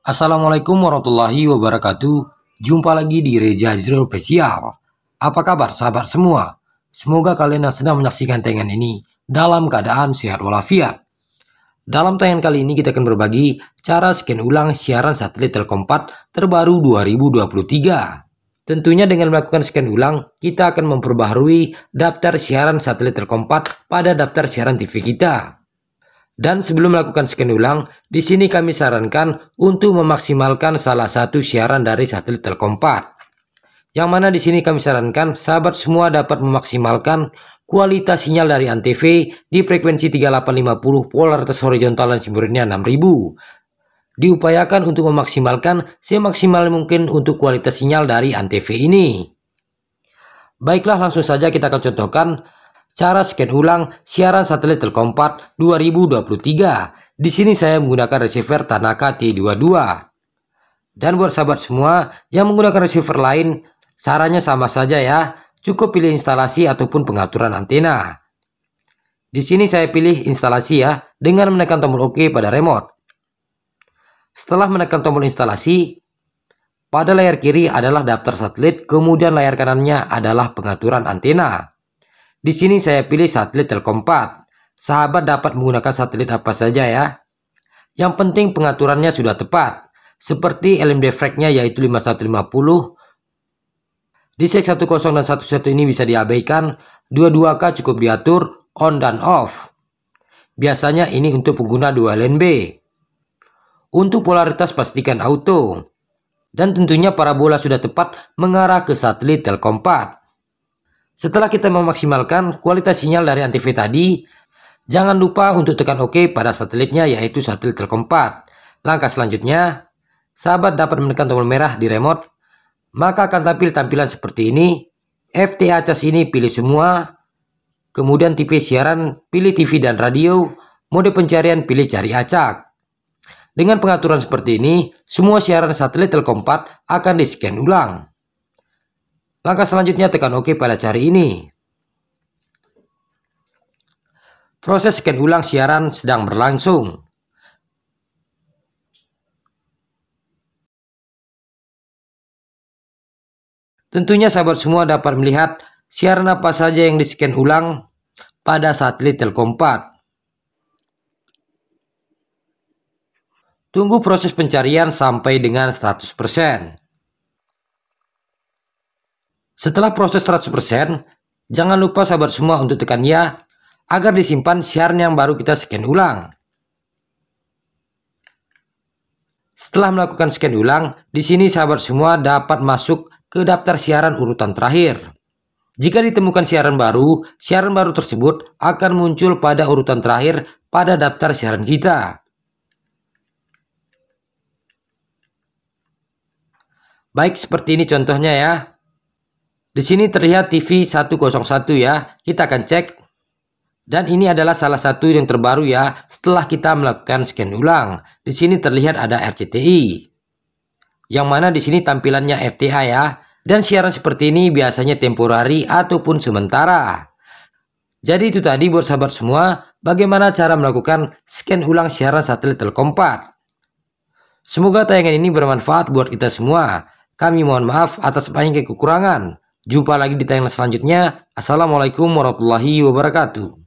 Assalamualaikum warahmatullahi wabarakatuh. Jumpa lagi di Reza Zero Official. Apa kabar sahabat semua? Semoga kalian yang sedang menyaksikan tayangan ini dalam keadaan sehat walafiat. Dalam tayangan kali ini kita akan berbagi cara scan ulang siaran satelit Telkom 4 terbaru 2023. Tentunya dengan melakukan scan ulang, kita akan memperbaharui daftar siaran satelit Telkom 4 pada daftar siaran TV kita. Dan sebelum melakukan scan ulang, di sini kami sarankan untuk memaksimalkan salah satu siaran dari satelit Telkom 4. Yang mana di sini kami sarankan sahabat semua dapat memaksimalkan kualitas sinyal dari Antv di frekuensi 3850 polaritas horizontal dan simbolnya 6000. Diupayakan untuk memaksimalkan semaksimal mungkin untuk kualitas sinyal dari Antv ini. Baiklah, langsung saja kita akan contohkan cara scan ulang siaran satelit Telkom 4 2023. Di sini saya menggunakan receiver Tanaka T22. Dan buat sahabat semua yang menggunakan receiver lain, caranya sama saja ya. Cukup pilih instalasi ataupun pengaturan antena. Di sini saya pilih instalasi ya, dengan menekan tombol OK pada remote. Setelah menekan tombol instalasi, pada layar kiri adalah daftar satelit, kemudian layar kanannya adalah pengaturan antena. Di sini saya pilih satelit Telkom 4. Sahabat dapat menggunakan satelit apa saja ya. Yang penting pengaturannya sudah tepat. Seperti LMD frag-nya yaitu 5150. Di seg 10 dan 11 ini bisa diabaikan. 22K cukup diatur on dan off. Biasanya ini untuk pengguna 2 LNB. Untuk polaritas pastikan auto. Dan tentunya parabola sudah tepat mengarah ke satelit Telkom 4. Setelah kita memaksimalkan kualitas sinyal dari Antv tadi, jangan lupa untuk tekan OK pada satelitnya yaitu satelit Telkom 4. Langkah selanjutnya, sahabat dapat menekan tombol merah di remote, maka akan tampil tampilan seperti ini. FTA cas ini pilih semua, kemudian tipe siaran pilih TV dan radio, mode pencarian pilih cari acak. Dengan pengaturan seperti ini, semua siaran satelit Telkom 4 akan di-scan ulang. Langkah selanjutnya tekan OK pada cari ini. Proses scan ulang siaran sedang berlangsung. Tentunya sahabat semua dapat melihat siaran apa saja yang di-scan ulang pada satelit Telkom 4. Tunggu proses pencarian sampai dengan 100%. Setelah proses 100%, jangan lupa sahabat semua untuk tekan ya agar disimpan siaran yang baru kita scan ulang. Setelah melakukan scan ulang, di sini sahabat semua dapat masuk ke daftar siaran urutan terakhir. Jika ditemukan siaran baru tersebut akan muncul pada urutan terakhir pada daftar siaran kita. Baik, seperti ini contohnya ya. Di sini terlihat TV 101 ya. Kita akan cek. Dan ini adalah salah satu yang terbaru ya setelah kita melakukan scan ulang. Di sini terlihat ada RCTI. Yang mana di sini tampilannya FTA ya. Dan siaran seperti ini biasanya temporari ataupun sementara. Jadi itu tadi buat sahabat semua, bagaimana cara melakukan scan ulang siaran satelit Telkom 4. Semoga tayangan ini bermanfaat buat kita semua. Kami mohon maaf atas banyak kekurangan. Jumpa lagi di tayangan selanjutnya. Assalamualaikum warahmatullahi wabarakatuh.